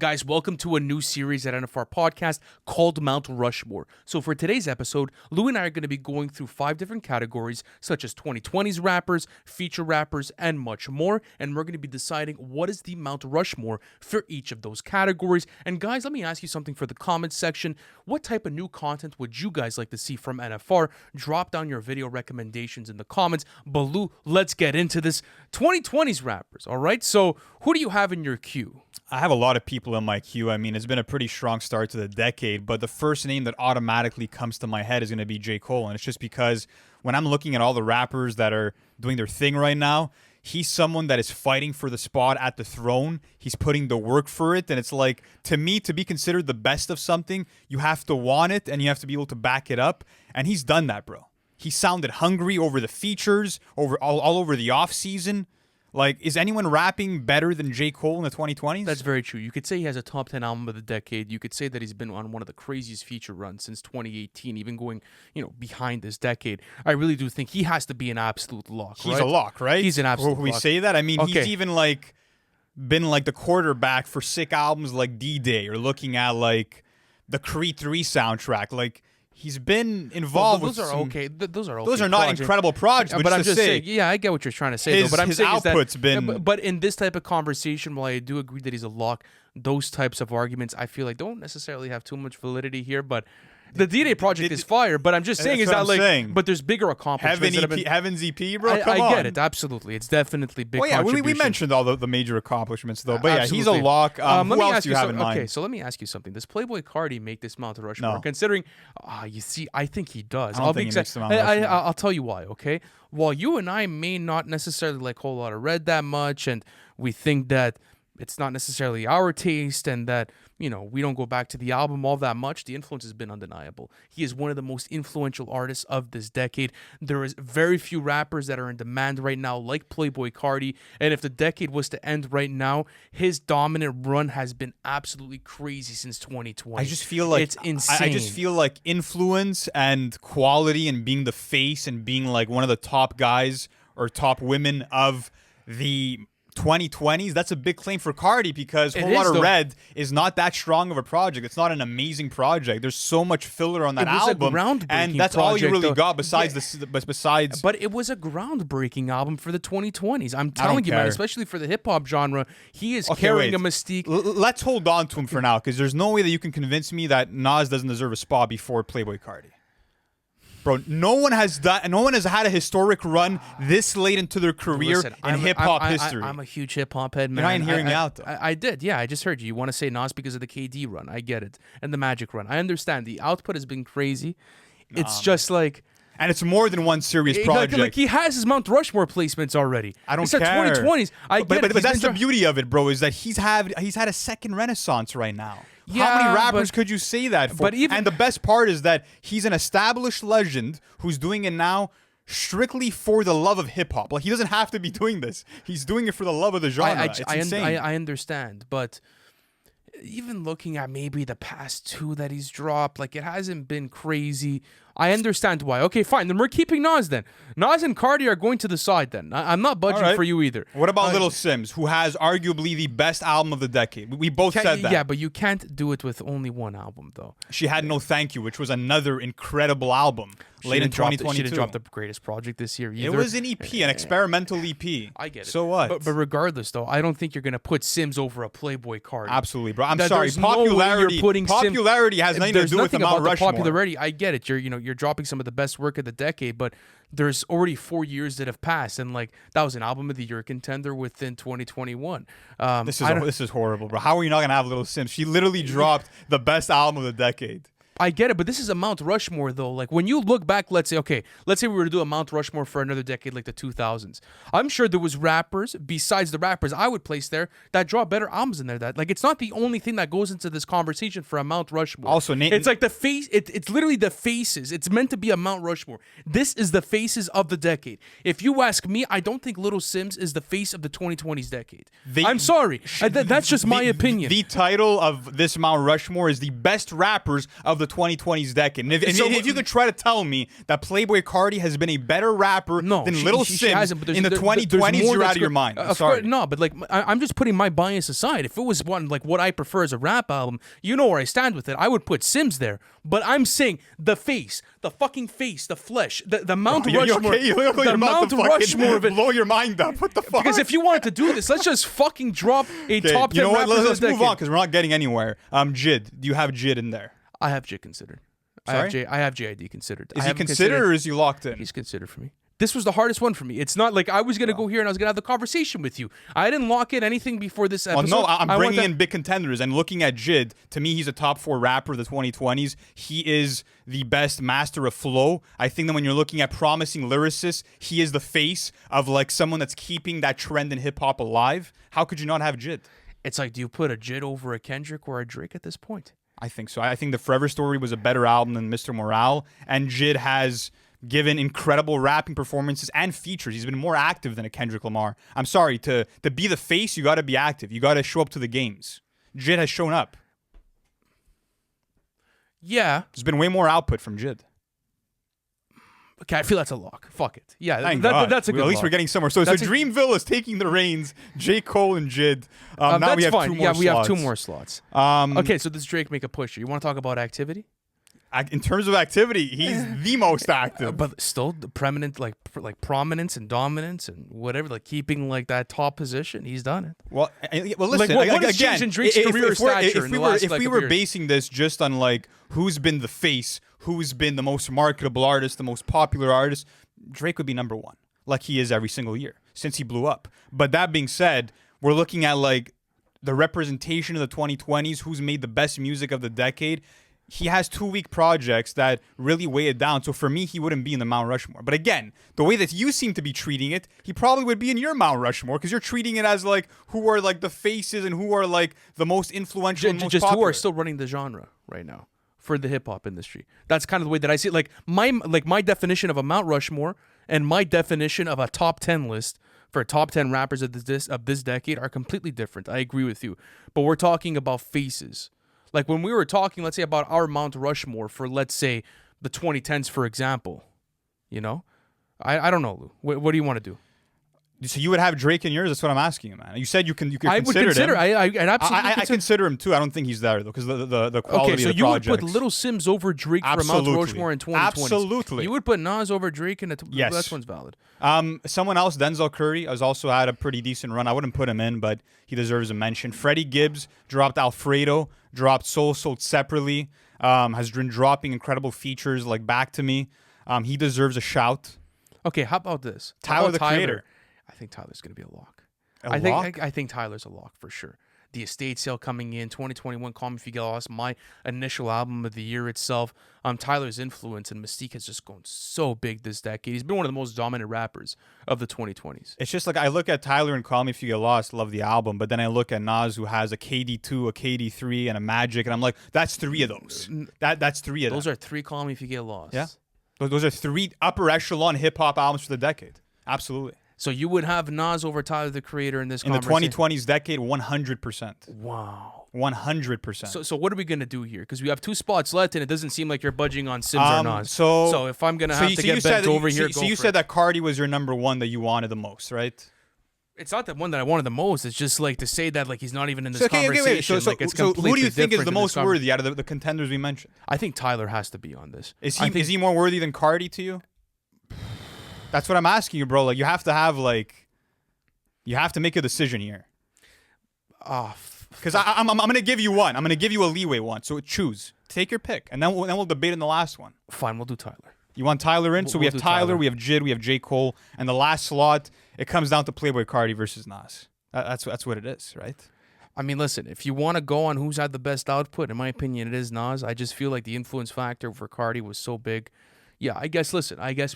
Guys, welcome to a new series at NFR Podcast called Mount Rushmore. So for today's episode, Lou and I are going to be going through 5 different categories, such as 2020s rappers, feature rappers, and much more. And we're going to be deciding what is the Mount Rushmore for each of those categories. And guys, let me ask you something for the comments section. What type of new content would you guys like to see from NFR? Drop down your video recommendations in the comments. But Lou, let's get into this. 2020s rappers, all right? So who do you have in your queue? I have a lot of people in my queue. I mean, it's been a pretty strong start to the decade, but the first name that automatically comes to my head is going to be J. Cole, and it's just because when I'm looking at all the rappers that are doing their thing right now, he's someone that is fighting for the spot at the throne. He's putting the work for it, and it's like, to me, to be considered the best of something, you have to want it, and you have to be able to back it up, and he's done that, bro. He sounded hungry over the features, all over the offseason. Like, is anyone rapping better than J. Cole in the 2020s? That's very true. You could say he has a top 10 album of the decade. You could say that he's been on one of the craziest feature runs since 2018, even going, behind this decade. I really do think he has to be an absolute lock, He's a lock, right? He's an absolute lock. We say that? I mean, He's even, been, the quarterback for sick albums like D-Day, or looking at, the Creed 3 soundtrack. He's been involved with those are okay. Those are okay. Those are not incredible projects, but I'm just saying. Yeah, I get what you're trying to say. But I'm his saying output's is that, been. But in this type of conversation, while I do agree that he's a lock, those types of arguments I feel like don't necessarily have too much validity here. But the D-Day project is fire. But I'm just saying but there's bigger accomplishments. Heaven's EP, bro. Come on. I get it. Absolutely, it's definitely big. Well, yeah, we mentioned all the major accomplishments though. But yeah, he's a lock. Who else do you have in mind? Okay, so let me ask you something. Does Playboi Carti make this Mount Rushmore? No. Considering, you see, I think he does. I don't think he makes the Mount Rushmore. I'll tell you why. Okay, while you and I may not necessarily like Whole Lotta Red that much, and we think that it's not necessarily our taste, and that, we don't go back to the album all that much, the influence has been undeniable. He is one of the most influential artists of this decade. There is very few rappers that are in demand right now like Playboi Carti, and if the decade was to end right now, his dominant run has been absolutely crazy since 2020. I just feel like it's insane. I just feel like influence and quality and being the face and being one of the top guys or top women of the 2020s, that's a big claim for Carti, because Whole Lotta Red is not that strong of a project. It's not an amazing project. There's so much filler on that album, and that's all you really got besides besides. But it was a groundbreaking album for the 2020s. I'm telling you, man, especially for the hip hop genre, he is carrying a mystique. Let's hold on to him for now, because there's no way that you can convince me that Nas doesn't deserve a spot before Playboi Carti. Bro, no one has had a historic run this late into their career in hip-hop history. I'm a huge hip-hop head, man. You're not hearing me out, though. I did, yeah. I just heard you. You want to say Nas because of the KD run. I get it. And the Magic run. I understand. The output has been crazy. It's just like... And it's more than one serious project. He has his Mount Rushmore placements already. I don't care. It's 2020s. But that's the beauty of it, bro, is that he's had a second renaissance right now. Yeah, how many rappers could you say that for? And the best part is that he's an established legend who's doing it now strictly for the love of hip-hop. He doesn't have to be doing this. He's doing it for the love of the genre. It's insane. I understand, but even looking at maybe the past 2 that he's dropped, it hasn't been crazy. I understand why. Okay, fine. Then we're keeping Nas then. Nas and Carti are going to the side then. I'm not budging for you either. What about Little Sims, who has arguably the best album of the decade? We both said that. Yeah, but you can't do it with only one album, though. She Had No Thank You, which was another incredible album late in 2022. She didn't drop the greatest project this year either. It was an EP, an experimental EP. I get it. So what? But regardless, though, I don't think you're going to put Sims over a Playboi Carti. Absolutely, bro. I'm sorry. Popularity has nothing to do with the Mount Rushmore. Popularity, I get it. You're dropping some of the best work of the decade, but there's already 4 years that have passed, and that was an album of the year contender within 2021. This is horrible, bro. How are you not gonna have Little Sims? She literally dropped the best album of the decade. I get it, but this is a Mount Rushmore, though. When you look back, let's say we were to do a Mount Rushmore for another decade, like the 2000s. I'm sure there was rappers, besides the rappers I would place there, that draw better albums in there. That it's not the only thing that goes into this conversation for a Mount Rushmore. Also, it's the face. It's literally the faces. It's meant to be a Mount Rushmore. This is the faces of the decade. If you ask me, I don't think Little Sims is the face of the 2020s decade. I'm sorry. That's just my opinion. The title of this Mount Rushmore is the best rappers of the 2020s decade. And if you could try to tell me that Playboi Carti has been a better rapper than Little Sims in the 2020s, you're out of your mind. I'm sorry. No, but like I'm just putting my bias aside. If it was one like what I prefer as a rap album, you know where I stand with it. I would put Sims there. But I'm saying the face, the fucking face, the flesh, the Mount Rushmore, the Mount Rushmore of it. Blow your mind up. What the fuck? Because if you wanted to do this, let's just fucking drop a top 10 you know what? rappers. Let's move on because we're not getting anywhere. Jid, do you have Jid in there? I have Jid considered. Sorry? I have JID considered. Is he considered or is he locked in? He's considered for me. This was the hardest one for me. It's not like I was going to go here and I was going to have the conversation with you. I didn't lock in anything before this episode. Oh, no, I'm bringing in big contenders. And looking at Jid, to me, he's a top 4 rapper of the 2020s. He is the best master of flow. I think that when you're looking at promising lyricists, he is the face of like someone that's keeping that trend in hip-hop alive. How could you not have Jid? It's like, do you put a Jid over a Kendrick or a Drake at this point? I think so. I think the Forever Story was a better album than Mr. Morale. And Jid has given incredible rapping performances and features. He's been more active than a Kendrick Lamar. I'm sorry, to be the face, you got to be active. You got to show up to the games. Jid has shown up. Yeah. There's been way more output from Jid. Okay, I feel that's a lock. Fuck it. Yeah, that's a good At least lock. we're getting somewhere. So Dreamville is taking the reins. J. Cole and Jid. Now that's we have fine. 2 more slots. We have 2 more slots. Okay, so does Drake make a push? You want to talk about activity? In terms of activity, he's the most active. But still, the prominence and dominance and whatever, like keeping like that top position, he's done it. Well, listen. Like, what has changed in Drake's career stature in the last if we were basing this just on like who's been the face, who's been the most marketable artist, the most popular artist, Drake would be number 1, like he is every single year since he blew up. But that being said, we're looking at like the representation of the 2020s, who's made the best music of the decade. He has 2 weak projects that really weigh it down. So for me, he wouldn't be in the Mount Rushmore. But again, the way that you seem to be treating it, he probably would be in your Mount Rushmore because you're treating it as like who are like the faces and who are like the most influential and most just popular. Who are still running the genre right now for the hip hop industry. That's kind of the way that I see it. Like my definition of a Mount Rushmore and my definition of a top 10 list for top 10 rappers of this decade are completely different. I agree with you. But we're talking about faces. Like when we were talking, let's say, about our Mount Rushmore for, let's say, the 2010s, for example, you know? I don't know, Lou. What do you want to do? So you would have Drake in yours? That's what I'm asking you, man. You said you could consider him. I would consider. I consider him too. I don't think he's there though, because the quality of the projects. Okay, so you would put Little Sims over Drake for Mount Rushmore in 2020. Absolutely. You would put Nas over Drake in yes. That one's valid. Someone else, Denzel Curry, has also had a pretty decent run. I wouldn't put him in, but he deserves a mention. Freddie Gibbs dropped Alfredo, dropped Soul Sold separately, has been dropping incredible features like Back to Me. He deserves a shout. Okay, how about this? Tyler, the Creator. I think Tyler's going to be a lock. Lock? I think Tyler's a lock for sure. The estate sale coming in, 2021, Call Me If You Get Lost, my initial album of the year itself. Tyler's influence and mystique has just gone so big this decade. He's been one of the most dominant rappers of the 2020s. It's just like I look at Tyler and Call Me If You Get Lost, love the album, but then I look at Nas, who has a KD2, a KD3, and a Magic, and I'm like, that's 3 of those. That's 3 of those. them. Those are 3 Call Me If You Get Lost. Yeah. Those are 3 upper echelon hip-hop albums for the decade. Absolutely. So you would have Nas over Tyler, the Creator, in this in the conversation? 2020s decade, 100%. Wow. 100%. So what are we going to do here? Because we have 2 spots left, and it doesn't seem like you're budging on Sims or Nas. So if I'm going to have to get bent over here, so you said that Cardi was your number 1 that you wanted the most, right? It's not the one that I wanted the most. It's just like to say that like he's not even in this conversation. So who do you think is the most worthy worthy out of the contenders we mentioned? I think Tyler has to be on this. Is he more worthy than Cardi to you? That's what I'm asking you, bro. Like you have to make a decision here. Because I'm going to give you one. I'm going to give you a leeway one. So choose. Take your pick. And then we'll debate in the last one. Fine, we'll do Tyler. You want Tyler in? So we have Tyler, we have Jid, we have J. Cole. And the last slot, it comes down to Playboi Carti versus Nas. That's what it is, right? I mean, listen, if you want to go on who's had the best output, in my opinion, it is Nas. I just feel like the influence factor for Carti was so big. Yeah, I guess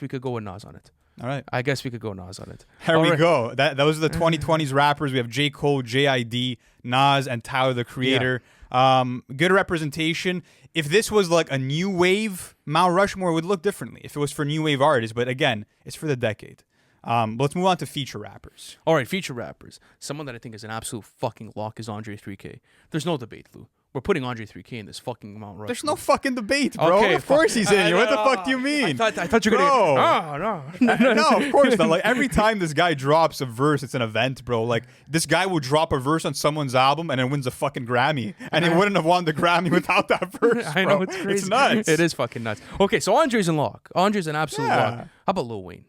we could go with Nas on it. All right. I guess we could go Nas on it. Here we go. Those are the 2020s rappers. We have J. Cole, JID, Nas, and Tyler, the Creator. Yeah. Good representation. If this was like a new wave, Mount Rushmore would look differently if it was for new wave artists. But again, it's for the decade. Let's move on to feature rappers. All right, feature rappers. Someone that I think is an absolute fucking lock is Andre 3K. There's no debate, Lou. We're putting Andre 3K in this fucking Mount Rushmore. There's no fucking debate, bro. Okay, of course he's in here. What the fuck do you mean? I thought you were gonna. No, of course not. Like every time this guy drops a verse, it's an event, bro. Like this guy will drop a verse on someone's album and it wins a fucking Grammy, and he wouldn't have won the Grammy without that verse. I bro. know, it's crazy. It's nuts. It is fucking nuts. Okay, so Andre's in lock. Andre's an absolute Yeah. lock. How about Lil Wayne?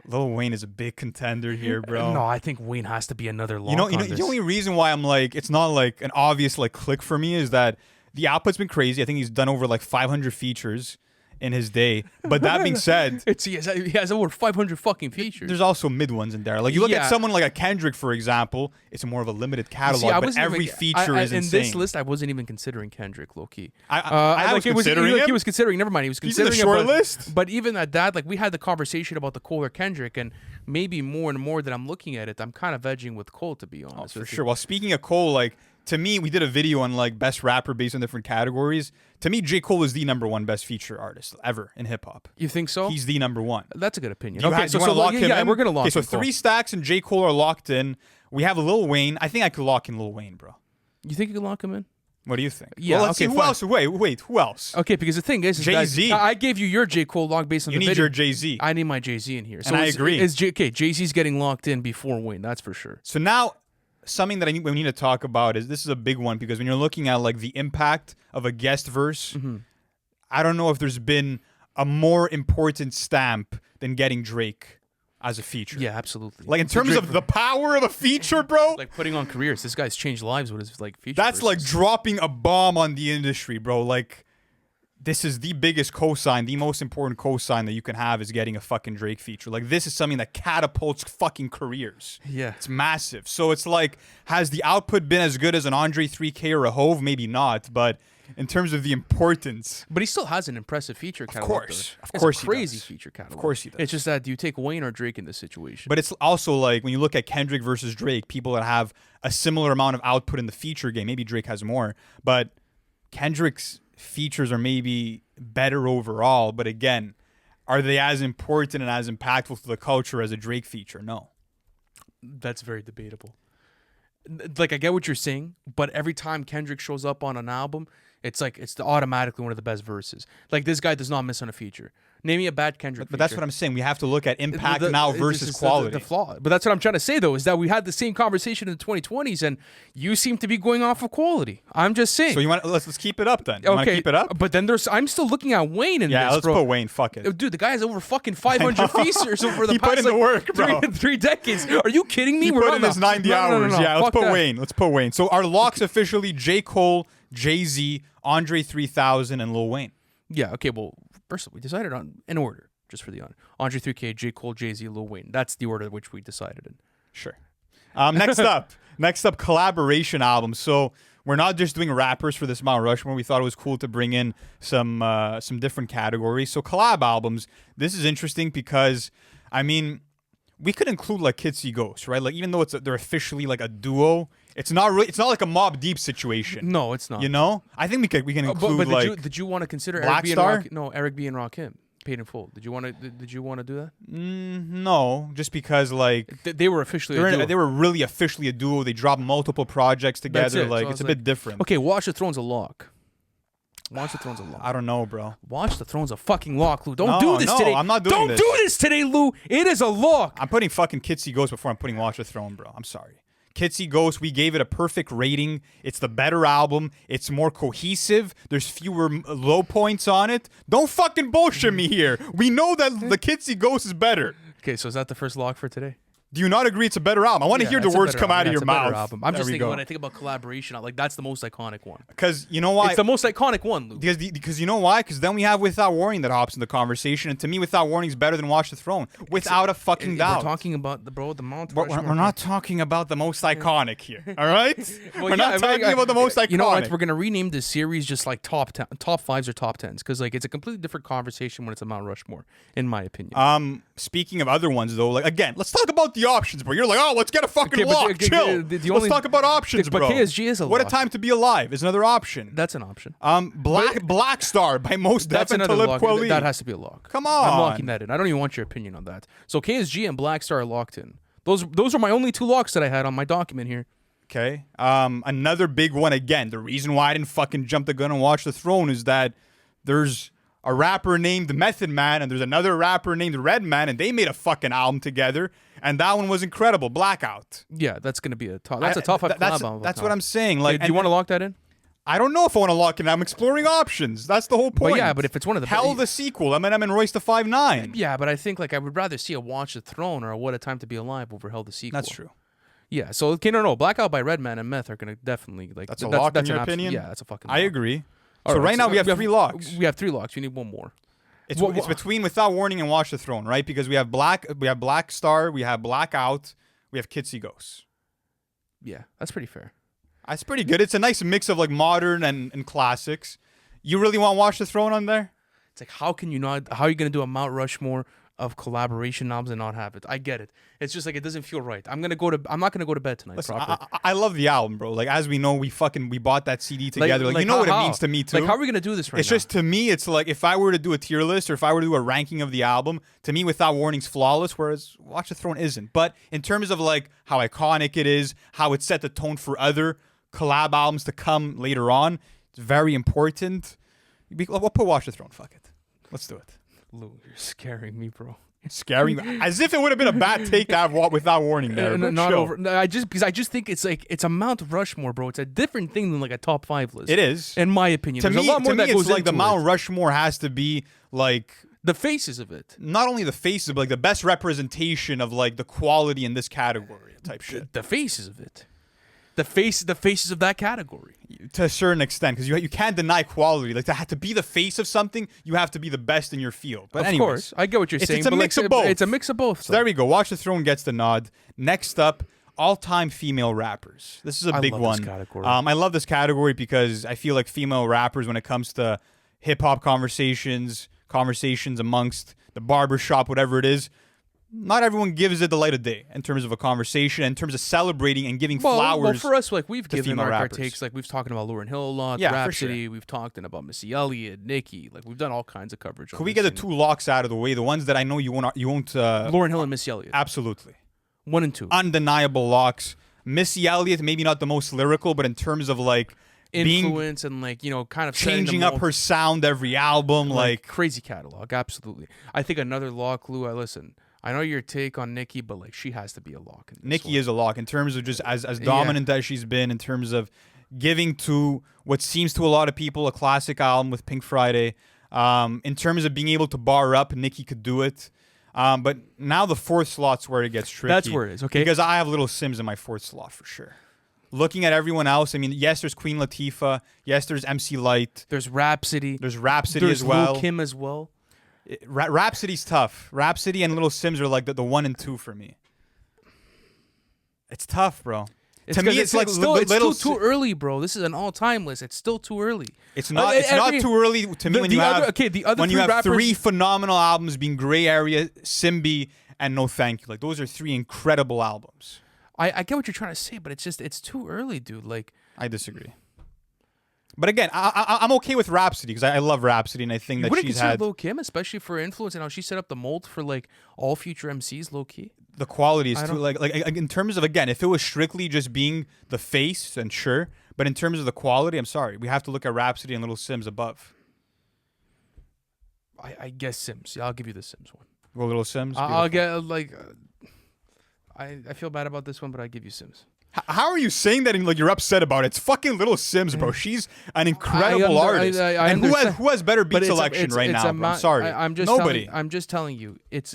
Lil Wayne is a big contender here, bro. No, I think Wayne has to be another lock. You know, on this. the only reason why I'm like, it's not like an obvious like click for me is that the output's been crazy. I think he's done over like 500 features in his day. But that being said, he has over 500 fucking features. there's also mid ones in there. Like you look at someone like a Kendrick, for example, it's more of a limited catalog, but every feature is insane. In this list, I wasn't even considering Kendrick, low-key. I was considering him. He was considering, never mind, he was He's in considering the short list. But even at that, like we had the conversation about the Cole or Kendrick, and maybe more and more that I'm looking at it, I'm kind of edging with Cole, to be honest. For sure. Well, speaking of Cole, like to me, we did a video on like best rapper based on different categories. To me, J. Cole is the #1 best feature artist ever in hip hop. You think so? He's the #1. That's a good opinion. Do you want to lock him in? We're gonna lock. Okay, so in Cole. 3 Stacks and J. Cole are locked in. We have Lil Wayne. I think I could lock in Lil Wayne, bro. You think you can lock him in? What do you think? Yeah. Well, let's see. Who else? Wait. Who else? Okay, because the thing is Jay-Z. that I gave you your J. Cole lock based on You the need video. your Jay-Z. I need my Jay-Z in here. So I agree. Okay, Jay-Z's getting locked in before Wayne. That's for sure. So now, something that we need to talk about is this is a big one because when you're looking at like the impact of a guest verse, I don't know if there's been a more important stamp than getting Drake as a feature. Yeah, absolutely. Like in terms of the power of a feature, bro. Like putting on careers. This guy's changed lives with his like feature. That's like dropping a bomb on the industry, bro. Like this is the biggest cosign, the most important cosign that you can have is getting a fucking Drake feature. Like this is something that catapults fucking careers. Yeah. It's massive. So it's like, has the output been as good as an Andre 3K or a Hove? Maybe not, but in terms of the importance. But he still has an impressive feature catalog. Of course it's a crazy he does. feature catalog. Of course he does. It's just that do you take Wayne or Drake in this situation? But it's also like when you look at Kendrick versus Drake, people that have a similar amount of output in the feature game. Maybe Drake has more, but Kendrick's features are maybe better overall. But again, are they as important and as impactful to the culture as a Drake feature? No. That's very debatable. Like I get what you're saying, but every time Kendrick shows up on an album, it's like it's automatically one of the best verses. Like this guy does not miss on a feature. Name me a bad Kendrick But feature. that's what I'm saying. We have to look at impact now versus quality. The flaw. But that's what I'm trying to say though, is that we had the same conversation in the 2020s, and you seem to be going off of quality. I'm just saying. So you want let's keep it up then. You want to keep it up? But then I'm still looking at Wayne in this, let's bro. put Wayne. Fuck it. Dude, the guy has over fucking 500 features over the He past put in the work, bro. three decades. Are you kidding me? He put in his 90 hours. Yeah, let's put Wayne. Let's put Wayne. So our locks officially J. Cole, Jay-Z, Andre 3000, and Lil Wayne. Yeah, okay, well, first of all, we decided on in order, just for the honor. Andre 3K, J. Cole, Jay-Z, Lil Wayne. That's the order which we decided in. Sure. Next up, collaboration albums. So we're not just doing rappers for this Mount Rushmore. We thought it was cool to bring in some different categories. So collab albums. This is interesting because, I mean, we could include like Kids See Ghosts, right? Like even though they're officially like a duo, it's not like a Mobb Deep situation. No, it's not. You know, I think we can include but did you want to consider Black Eric B. Star? and Rakim? No, Eric B. and Rakim, paid in full. Did you want to do that? No, just because like They were officially a duo. they were really officially a duo. They dropped multiple projects together. That's it. Like So it's a like, bit different. Okay, Watch the Throne's a lock. Watch the Throne's a lock. I don't know, bro. Watch the Throne's a fucking lock, Lou. Don't do this today. I'm not doing this. Don't do this today, Lou. It is a lock. I'm putting fucking Kids See Ghosts before I'm putting Watch the Throne, bro. I'm sorry. Kids See Ghosts, we gave it a perfect rating. It's the better album. It's more cohesive. There's fewer low points on it. Don't fucking bullshit me here. We know that the Kids See Ghosts is better. Okay, so is that the first lock for today? Do you not agree it's a better album? I want to hear the words come out of your mouth. Album. I'm just thinking when I think about collaboration, like that's the most iconic one. Because you know why? It's the most iconic one, Luke. Because you know why? Because then we have Without Warning that hops in the conversation, and to me, Without Warning is better than Watch the Throne, without a fucking doubt. We're talking about the Mount Rushmore. We're not talking about the most iconic here, all right? Well, we're not talking about the most iconic. You know what? We're gonna rename this series just like top 5s or top 10s, because like it's a completely different conversation when it's a Mount Rushmore, in my opinion. Speaking of other ones though, like again, let's talk about the options, bro. You're like, oh, let's get a fucking lock. Chill. Let's talk about options, bro. But KSG is a What lock. a Time to Be Alive is another option. That's an option. Black Star by Most Def and another Talib lock. Kweli. That has to be a lock. Come on. I'm locking that in. I don't even want your opinion on that. So KSG and Black Star are locked in. Those are my only two locks that I had on my document here. Okay. Another big one again. The reason why I didn't fucking jump the gun and watch The Throne is that there's a rapper named Method Man and there's another rapper named Redman, and they made a fucking album together, and that one was incredible. Blackout. Yeah, that's gonna be a top. That's a top 5 collab album. That's what I'm saying. Like, do you want to lock that in? I don't know if I want to lock it in. I'm exploring options. That's the whole point. But yeah, but if it's one of the Hell, the sequel, Eminem and Royce the 5'9". Yeah, but I think like I would rather see a Watch the Throne or a What a Time to Be Alive over Hell the sequel. That's true. Yeah, so okay, no, Blackout by Redman and Meth are gonna definitely like. That's a lock in your opinion. Yeah, that's a fucking. I lock. agree. All So right now we have 3 locks. We have 3 locks. We need one more. It's between Without Warning and Watch the Throne, right? Because we have Black Star, we have Blackout, we have Kitsy Ghost. Yeah, that's pretty fair. That's pretty good. It's a nice mix of like modern and classics. You really want Watch the Throne on there? It's like how can you not? How are you gonna do a Mount Rushmore of collaboration albums and not have it? I get it. It's just like it doesn't feel right. I'm not gonna go to bed tonight. Listen, proper. I love the album, bro. Like, as we know, we bought that CD together. Like you know what it means to me too. Like, how are we gonna do this right now? It's just, to me, it's like if I were to do a tier list or if I were to do a ranking of the album, to me, Without Warning's flawless, whereas Watch the Throne isn't. But in terms of like how iconic it is, how it set the tone for other collab albums to come later on, it's very important. We'll put Watch the Throne. Fuck it. Let's do it. Lou, you're scaring me, bro. Scaring me. As if it would have been a bad take to have Without Warning there. Not over. No, I just think it's like it's a Mount Rushmore, bro. It's a different thing than like a top 5 list. It is, in my opinion. To There's me, a lot more that it's goes like into the Mount Rushmore has to be like the faces of it. Not only the faces, but like the best representation of like the quality in this category type shit. The faces of it. The faces of that category. To a certain extent, because you can't deny quality. Like to be the face of something, you have to be the best in your field. But of course, I get what you're saying. It's a mix of both. It's a mix of both. So there we go. Watch the Throne gets the nod. Next up, all-time female rappers. This is a big one. This category. I love this category because I feel like female rappers, when it comes to hip-hop conversations amongst the barbershop, whatever it is, not everyone gives it the light of day in terms of a conversation, in terms of celebrating and giving flowers. Well, for us, like we've given our rappers. takes, like we've talking about Lauryn Hill a lot, Yeah, Rhapsody. for sure. We've talked about Missy Elliott, Nicki. Like we've done all kinds of coverage. Could we get the 2 locks out of the way? The ones that I know you won't. Lauryn Hill and Missy Elliott. Absolutely. 1 and 2. Undeniable locks. Missy Elliott, maybe not the most lyrical, but in terms of like influence and like kind of changing up her sound every album, like crazy catalog. Absolutely. I think another lock, Lou. I know your take on Nicki, but like she has to be a lock. Nicki is a lock in terms of just as dominant as she's been, in terms of giving to what seems to a lot of people a classic album with Pink Friday. In terms of being able to bar up, Nicki could do it. But now the 4th slot's where it gets tricky. That's where it is, okay? Because I have Little Sims in my 4th slot for sure. Looking at everyone else, I mean, yes, there's Queen Latifah. Yes, there's MC Lyte. There's Rhapsody. There's Rhapsody as well. Lil' Kim as well. Rhapsody's tough. Rhapsody and Little Sims are like the 1 and 2 for me. It's tough, bro. To me, it's like still too early, bro. This is an all-time list. It's still too early. It's not. It's not too early to me when you have 3 phenomenal albums being Gray Area, Simbi, and No Thank You. Like those are 3 incredible albums. I get what you're trying to say, but it's too early, dude. Like I disagree. But again, I'm okay with Rhapsody because I love Rhapsody, and I think that she's had Lil' Kim, especially for influence and how she set up the mold for like all future MCs, low key. The quality is too like in terms of, again, if it was strictly just being the face, then sure. But in terms of the quality, I'm sorry, we have to look at Rhapsody and Little Sims above. I guess Sims. Yeah, I'll give you the Sims one. Well, Little Sims. I'll get like. I feel bad about this one, but I give you Sims. How are you saying that and like you're upset about it? It's fucking Little Sims, bro. She's an incredible artist. And who has better beat selection right now? I'm sorry. Nobody. I'm just telling you. It's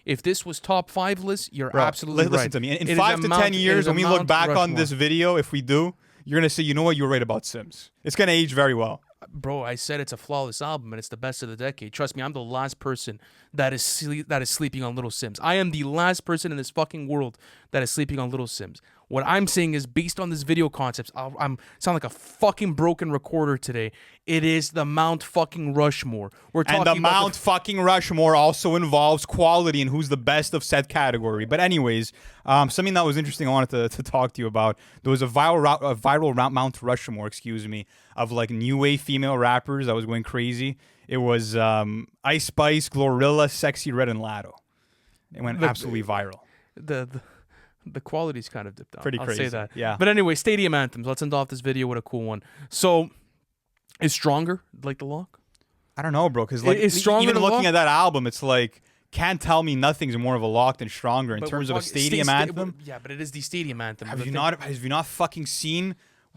if this was top 5 list, you're absolutely right. Listen to me. In 5 to 10 years, when we look back on this video, if we do, you're gonna say, you know what, you're right about Sims. It's gonna age very well. Bro, I said it's a flawless album and it's the best of the decade. Trust me, I'm the last person that is sleeping on Little Sims. I am the last person in this fucking world that is sleeping on Little Sims. What I'm saying is, based on this video concepts, I'm sound like a fucking broken recorder today. It is the Mount fucking Rushmore. We're talking about the Mount fucking Rushmore also involves quality and who's the best of said category. But anyways, something that was interesting I wanted to talk to you about. There was a viral Mount Rushmore, of like new wave female rappers that was going crazy. It was Ice Spice, Glorilla, Sexy Red, and Latto. It went absolutely viral. The quality's kind of dipped down. Pretty I'll crazy. say that. Yeah. But anyway, stadium anthems. Let's end off this video with a cool one. So, is Stronger like the lock? I don't know, bro, because like Is Stronger even the looking lock? at that album, it's like Can't Tell Me Nothing's more of a lock than Stronger in But terms we're of a talking- stadium anthem. Yeah, but it is the stadium anthem. Have you not fucking seen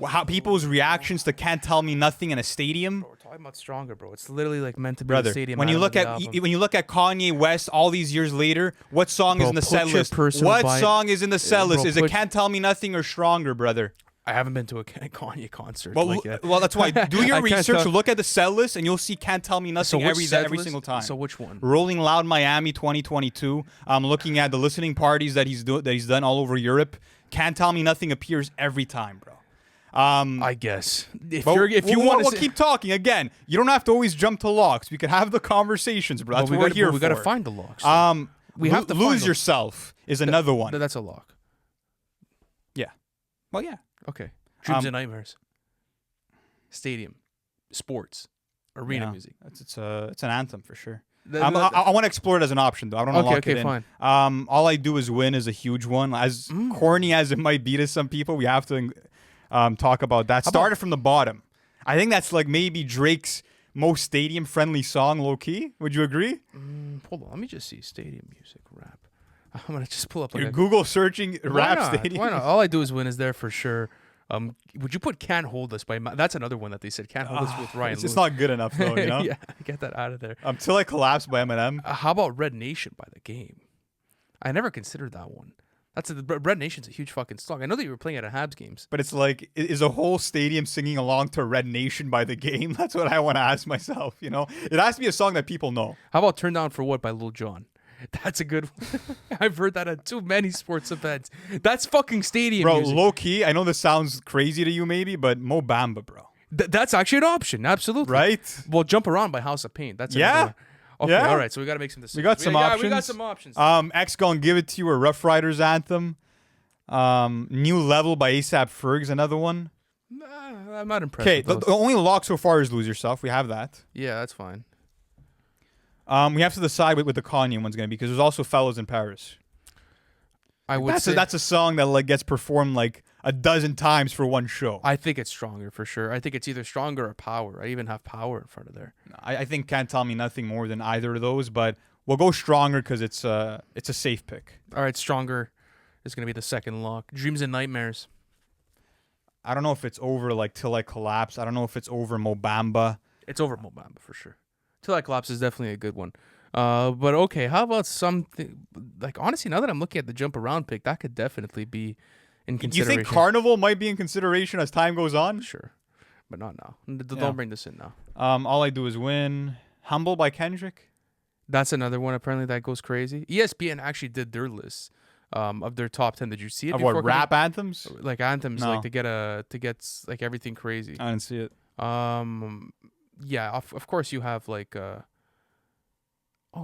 how people's reactions to Can't Tell Me Nothing in a stadium? Bro, we're talking about Stronger, bro. It's literally like meant to be Brother, a stadium when you anthem look of at the album. when you look at Kanye West all these years later, what song Bro, is in the put set your list? personal What bias- song is in the set list? bro, Is it put- Can't Tell Me Nothing or Stronger, brother? I haven't been to a Kanye concert. Well, like that. well, that's why. Do your I can't research. tell- Look at the set list, and you'll see "Can't Tell Me Nothing" which set every list? single time. So which one? Rolling Loud Miami 2022. I'm looking at the listening parties that he's done all over Europe. "Can't Tell Me Nothing" appears every time, bro. I guess if But you want to keep talking again. You don't have to always jump to locks. We could have the conversations, bro. That's what we're here for. We got to find the locks. We have to lose yourself is another one. That's a lock. Yeah. Well, yeah. Okay. Dreams and Nightmares. Stadium, sports, arena Yeah. music. It's an anthem for sure. The- I the- want to explore it as an option, though. I don't want to lock it in. fine. All I Do Is Win is a huge one. As corny as it might be to some people, we have to talk about that. Started from the bottom. I think that's like maybe Drake's most stadium-friendly song, low-key. Would you agree? Hold on, let me just see stadium music rap. I'm gonna just pull up. You're Like Google searching Why rap not? stadium. Why not? All I Do Is Win is there for sure. Would you put "Can't Hold Us" by? That's another one that they said "Can't Hold Us" with Ryan. It's just Lewis. not good enough, though. You know. Yeah, get that out of there. Till I Collapse by Eminem. How about "Red Nation" by The Game? I never considered that one. Red Nation's a huge fucking song. I know that you were playing it at Habs games. But it's like, is a whole stadium singing along to Red Nation by The Game? That's what I want to ask myself, you know? It has to be a song that people know. How about "Turn Down for What" by Lil Jon? That's a good one. I've heard that at too many sports events. That's fucking stadium Bro, music. low-key, I know this sounds crazy to you maybe, but Mo Bamba, bro. That's actually an option. Absolutely. Right? Well, "Jump Around" by House of Pain. That's Yeah. another one. Okay, Yeah. all right. So we got to make some decisions. We got some options. We got some options. X Gon' Give It To You or Rough Riders Anthem. New Level by A$AP Ferg's another one. I'm not impressed. Okay, with the those. only lock so far is Lose Yourself. We have that. Yeah, that's fine. We have to decide what the Kanye one's going to be because there's also Fellows in Paris. I would That's say a song that like gets performed like a dozen times for one show. I think it's Stronger for sure. I think it's either Stronger or Power. I even have Power in front of there. I think Can't Tell Me Nothing more than either of those, but we'll go Stronger because it's a safe pick. All right, Stronger is going to be the second lock. Dreams and Nightmares. I don't know if it's over like Till I Collapse. I don't know if it's over Mo Bamba. It's over Mo Bamba for sure. Till I Collapse is definitely a good one. But okay, how about something like honestly? Now that I'm looking at the Jump Around pick, that could definitely be in You consideration. think Carnival might be in consideration as time goes on? Sure, but not now. Don't Yeah. bring this in now. All I Do Is Win. Humble by Kendrick. That's another one apparently that goes crazy. ESPN actually did their list of their top 10. Did you see it? Of what, before rap anthems? like anthems, No. like to get like everything crazy. I didn't see it. Yeah, of course you have like oh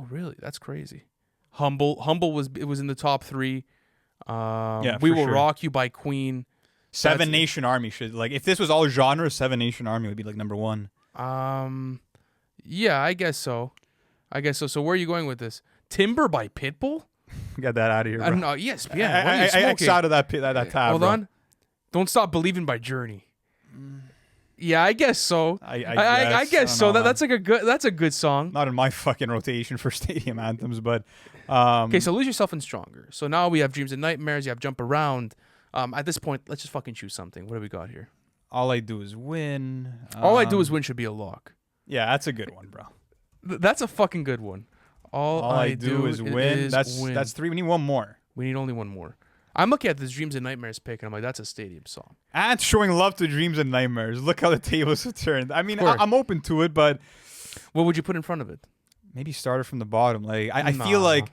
really? That's crazy. Humble was in the top 3. Yeah, We for Will sure. Rock You by Queen. Seven Nation Army should like if this was all genre, Seven Nation Army would be like number 1. Yeah, I guess so. So where are you going with this? Timber by Pitbull? Get that out of here, bro. I don't know. ESPN. What are you I smoking? X out of that tab. Hold bro. on. Don't Stop Believing by Journey. Yeah, I guess so. I guess so. That's a good song. Not in my fucking rotation for stadium anthems, but Okay, so Lose Yourself and Stronger. So now we have Dreams and Nightmares. You have Jump Around. At this point, let's just fucking choose something. What do we got here? All I Do Is Win. All I Do Is Win should be a lock. Yeah, that's a good one, bro. That's a fucking good one. All I do is win. That's 3. We need one more. We need only one more. I'm looking at this Dreams and Nightmares pick, and I'm like, that's a stadium song. And showing love to Dreams and Nightmares. Look how the tables have turned. I mean, Of course. I'm open to it, but What would you put in front of it? maybe started from the bottom. Like I feel like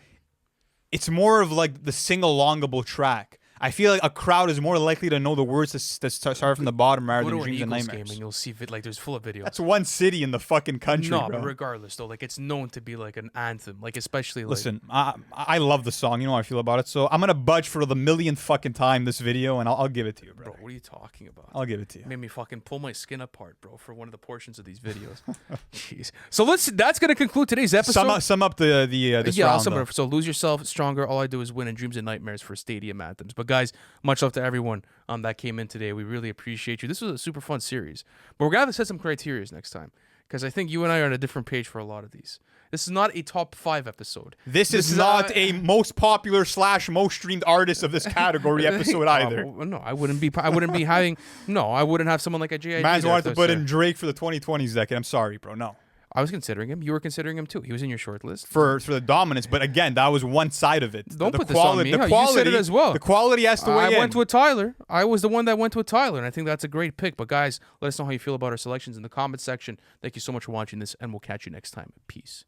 it's more of like the sing-alongable track. I feel like a crowd is more likely to know the words that start from the bottom rather Go than to an dreams and Eagles nightmares. game and you'll see like there's full of videos. That's one city in the fucking country, No, bro. but regardless though, like it's known to be like an anthem, like especially like. Listen, I love the song. You know how I feel about it. So I'm gonna budge for the millionth fucking time this video, and I'll give it to you, bro. Bro, what are you talking about? I'll give it to you. Made me fucking pull my skin apart, bro, for one of the portions of these videos. Jeez. So that's gonna conclude today's episode. Sum up this I'll round. sum it Though. up. So lose yourself stronger. All I do is win in dreams and nightmares for stadium anthems. But guys, much love to everyone that came in today. We really appreciate you. This was a super fun series. But we're gonna have to set some criteria next time because I think you and I are on a different page for a lot of these. This is not a top 5 episode. This is not a most popular / most streamed artist of this category episode either. No, I wouldn't be having. No, I wouldn't have someone like a J.I.D. Man's there wanted to if put there's in Drake for the 2020s decade. I'm sorry, bro. No. I was considering him. You were considering him too. He was in your short list. For the dominance, but again, that was one side of it. Don't the put this on me. No, you said it as well. The quality has to weigh in. I went with Tyler. I was the one that went with Tyler, and I think that's a great pick. But guys, let us know how you feel about our selections in the comment section. Thank you so much for watching this, and we'll catch you next time. Peace.